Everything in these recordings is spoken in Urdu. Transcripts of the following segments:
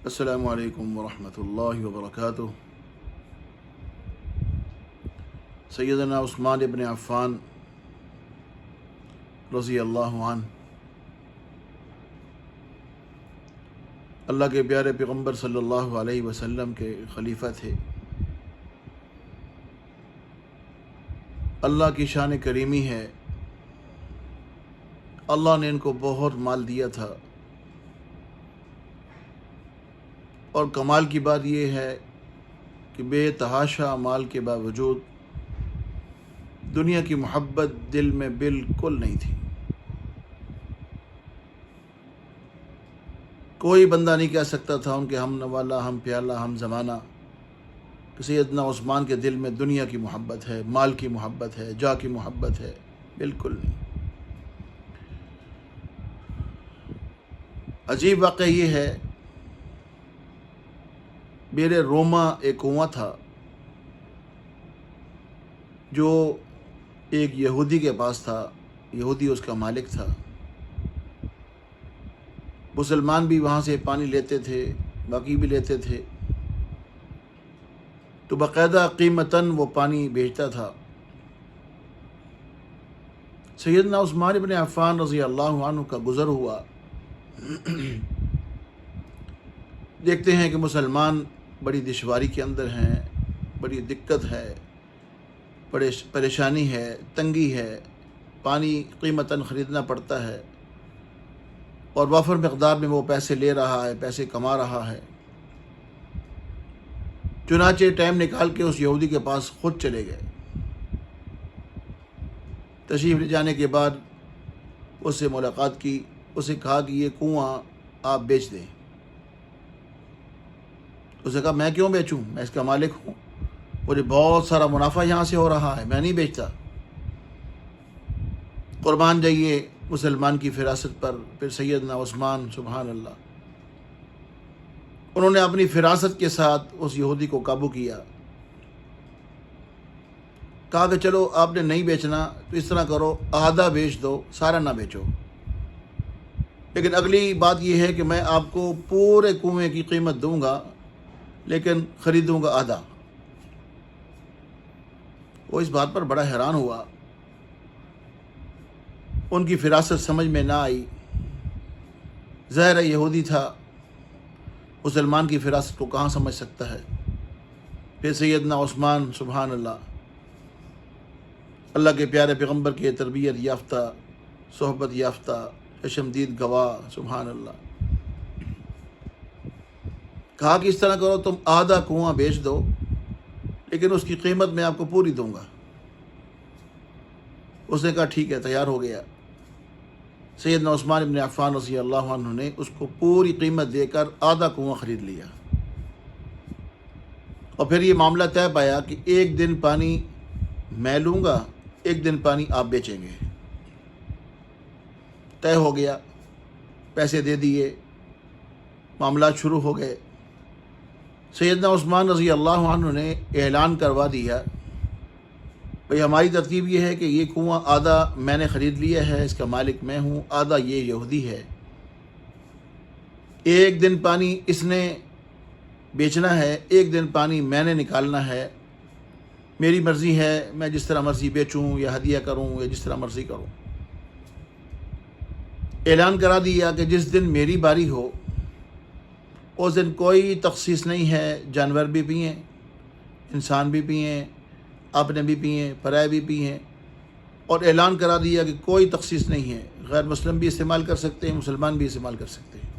السلام علیکم ورحمۃ اللہ وبرکاتہ۔ سیدنا عثمان ابن عفان رضی اللہ عنہ اللہ کے پیارے پیغمبر صلی اللہ علیہ وسلم کے خلیفہ تھے۔ اللہ کی شان کریمی ہے، اللہ نے ان کو بہت مال دیا تھا، اور کمال کی بات یہ ہے کہ بے تحاشا مال کے باوجود دنیا کی محبت دل میں بالکل نہیں تھی۔ کوئی بندہ نہیں کہہ سکتا تھا ان کے ہم نوالا، ہم پیالہ، ہم زمانہ کہ سیدنا عثمان کے دل میں دنیا کی محبت ہے، مال کی محبت ہے، جا کی محبت ہے، بالکل نہیں۔ عجیب واقعہ یہ ہے، میرے روما ایک کنواں تھا جو ایک یہودی کے پاس تھا، یہودی اس کا مالک تھا۔ مسلمان بھی وہاں سے پانی لیتے تھے، باقی بھی لیتے تھے، تو باقاعدہ قیمتاً وہ پانی بیچتا تھا۔ سیدنا عثمان ابن عفان رضی اللہ عنہ کا گزر ہوا، دیکھتے ہیں کہ مسلمان بڑی دشواری کے اندر ہیں، بڑی دقت ہے، پریشانی ہے، تنگی ہے، پانی قیمتاً خریدنا پڑتا ہے، اور وافر مقدار میں وہ پیسے لے رہا ہے، پیسے کما رہا ہے۔ چنانچہ ٹائم نکال کے اس یہودی کے پاس خود چلے گئے۔ تشریف لے جانے کے بعد اس سے ملاقات کی، اسے کہا کہ یہ کنواں آپ بیچ دیں۔ اسے کہا میں کیوں بیچوں، میں اس کا مالک ہوں، مجھے بہت سارا منافع یہاں سے ہو رہا ہے، میں نہیں بیچتا۔ قربان جائیے مسلمان کی فراست پر۔ پھر سیدنا عثمان سبحان اللہ، انہوں نے اپنی فراست کے ساتھ اس یہودی کو قابو کیا، کہا کہ چلو آپ نے نہیں بیچنا تو اس طرح کرو، آدھا بیچ دو، سارا نہ بیچو، لیکن اگلی بات یہ ہے کہ میں آپ کو پورے کنویں کی قیمت دوں گا لیکن خریدوں گا آدھا۔ وہ اس بات پر بڑا حیران ہوا، ان کی فراست سمجھ میں نہ آئی۔ ظاہر یہودی تھا، مسلمان کی فراست کو کہاں سمجھ سکتا ہے۔ پھر سیدنا عثمان سبحان اللہ، اللہ کے پیارے پیغمبر کے تربیت یافتہ، صحبت یافتہ، چشمدید گواہ سبحان اللہ، کہا کہ اس طرح کرو، تم آدھا کنواں بیچ دو لیکن اس کی قیمت میں آپ کو پوری دوں گا۔ اس نے کہا ٹھیک ہے، تیار ہو گیا۔ سیدنا عثمان ابن عفان رضی اللہ عنہ نے اس کو پوری قیمت دے کر آدھا کنواں خرید لیا، اور پھر یہ معاملہ طے پایا کہ ایک دن پانی میں لوں گا، ایک دن پانی آپ بیچیں گے۔ طے ہو گیا، پیسے دے دیے، معاملات شروع ہو گئے۔ سیدنا عثمان رضی اللہ عنہ نے اعلان کروا دیا، بھئی ہماری ترتیب یہ ہے کہ یہ کنواں آدھا میں نے خرید لیا ہے، اس کا مالک میں ہوں، آدھا یہ یہودی ہے۔ ایک دن پانی اس نے بیچنا ہے، ایک دن پانی میں نے نکالنا ہے، میری مرضی ہے، میں جس طرح مرضی بیچوں یا ہدیہ کروں یا جس طرح مرضی کروں۔ اعلان کرا دیا کہ جس دن میری باری ہو اس دن کوئی تخصیص نہیں ہے، جانور بھی پئیں، انسان بھی پئیں، اپنے بھی پئیں، پرائے بھی پئیں، اور اعلان کرا دیا کہ کوئی تخصیص نہیں ہے، غیر مسلم بھی استعمال کر سکتے ہیں، مسلمان بھی استعمال کر سکتے ہیں۔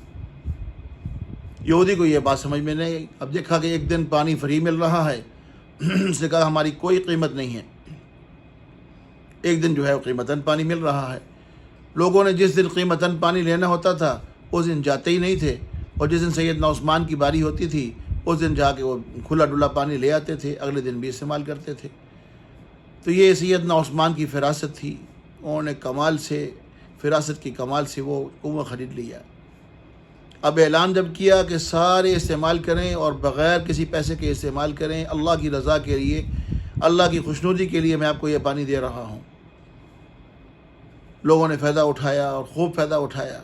یہودی کو یہ بات سمجھ میں نہیں آئی۔ اب دیکھا کہ ایک دن پانی فری مل رہا ہے، اس نے کہا ہماری کوئی قیمت نہیں ہے، ایک دن جو ہے وہ قیمتاً پانی مل رہا ہے۔ لوگوں نے جس دن قیمتاً پانی لینا ہوتا تھا اس دن جاتے ہی نہیں تھے، اور جس دن سیدنا عثمان کی باری ہوتی تھی اس دن جا کے وہ کھلا ڈلا پانی لے آتے تھے، اگلے دن بھی استعمال کرتے تھے۔ تو یہ سیدنا عثمان کی فراست تھی، انہوں نے کمال سے، فراست کی کمال سے وہ کنواں خرید لیا۔ اب اعلان جب کیا کہ سارے استعمال کریں اور بغیر کسی پیسے کے استعمال کریں، اللہ کی رضا کے لیے، اللہ کی خوشنودی کے لیے میں آپ کو یہ پانی دے رہا ہوں۔ لوگوں نے فائدہ اٹھایا اور خوب فائدہ اٹھایا۔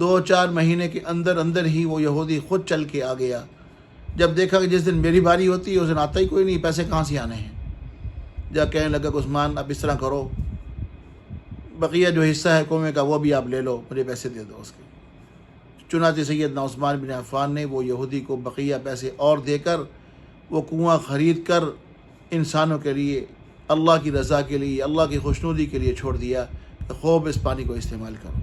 2-4 مہینے کے اندر اندر ہی وہ یہودی خود چل کے آ گیا. جب دیکھا کہ جس دن میری باری ہوتی ہے اس دن آتا ہی کوئی نہیں، پیسے کہاں سے آنے ہیں. جب کہنے لگا کہ عثمان اب اس طرح کرو، بقیہ جو حصہ ہے کنویں کا وہ بھی آپ لے لو، مجھے پیسے دے دو اس کے. چنانچہ سیدنا عثمان بن عفان نے وہ یہودی کو بقیہ پیسے اور دے کر وہ کنواں خرید کر انسانوں کے لیے، اللہ کی رضا کے لیے، اللہ کی خوشنودی کے لیے چھوڑ دیا کہ خوب اس پانی کو استعمال کرو.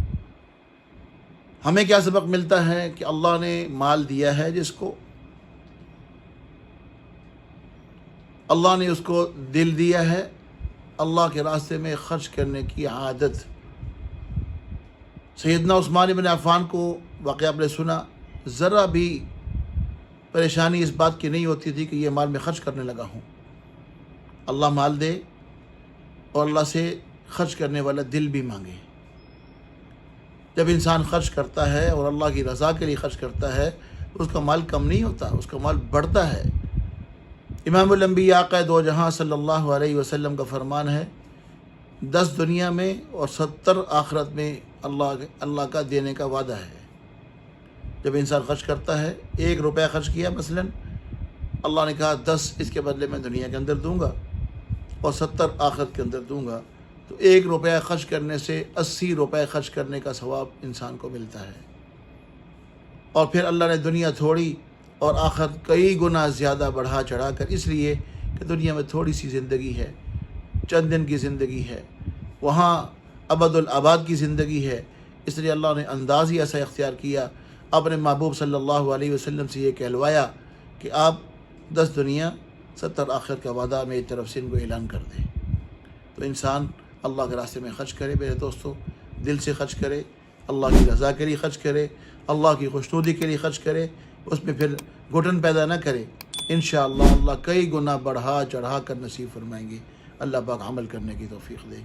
ہمیں کیا سبق ملتا ہے کہ اللہ نے مال دیا ہے جس کو، اللہ نے اس کو دل دیا ہے، اللہ کے راستے میں خرچ کرنے کی عادت. سیدنا عثمان بن عفان کو واقعہ آپ نے سنا، ذرا بھی پریشانی اس بات کی نہیں ہوتی تھی کہ یہ مال میں خرچ کرنے لگا ہوں. اللہ مال دے اور اللہ سے خرچ کرنے والا دل بھی مانگے. جب انسان خرچ کرتا ہے اور اللہ کی رضا کے لیے خرچ کرتا ہے تو اس کا مال کم نہیں ہوتا، اس کا مال بڑھتا ہے. امام الانبیاء آقا دو جہاں صلی اللہ علیہ وسلم کا فرمان ہے، 10 دنیا میں اور 70 آخرت میں اللہ کا دینے کا وعدہ ہے. جب انسان خرچ کرتا ہے، 1 روپیہ خرچ کیا مثلا، اللہ نے کہا 10 اس کے بدلے میں دنیا کے اندر دوں گا اور 70 آخرت کے اندر دوں گا. تو 1 روپیہ خرچ کرنے سے 80 روپے خرچ کرنے کا ثواب انسان کو ملتا ہے. اور پھر اللہ نے دنیا تھوڑی اور آخرت کئی گنا زیادہ بڑھا چڑھا کر، اس لیے کہ دنیا میں تھوڑی سی زندگی ہے، چند دن کی زندگی ہے، وہاں ابد الآباد کی زندگی ہے. اس لیے اللہ نے انداز ہی ایسا اختیار کیا، اپنے محبوب صلی اللہ علیہ وسلم سے یہ کہلوایا کہ آپ 10 دنیا 70 آخرت کا وعدہ میری طرف سے ان کو اعلان کر دیں. تو انسان اللہ کے راستے میں خرچ کرے میرے دوستو، دل سے خرچ کرے، اللہ کی رضا کے لیے خرچ کرے، اللہ کی خوشنودی کے لیے خرچ کرے، اس میں پھر گھٹن پیدا نہ کرے. انشاءاللہ اللہ کئی گنا بڑھا چڑھا کر نصیب فرمائیں گے. اللہ پاک عمل کرنے کی توفیق دے.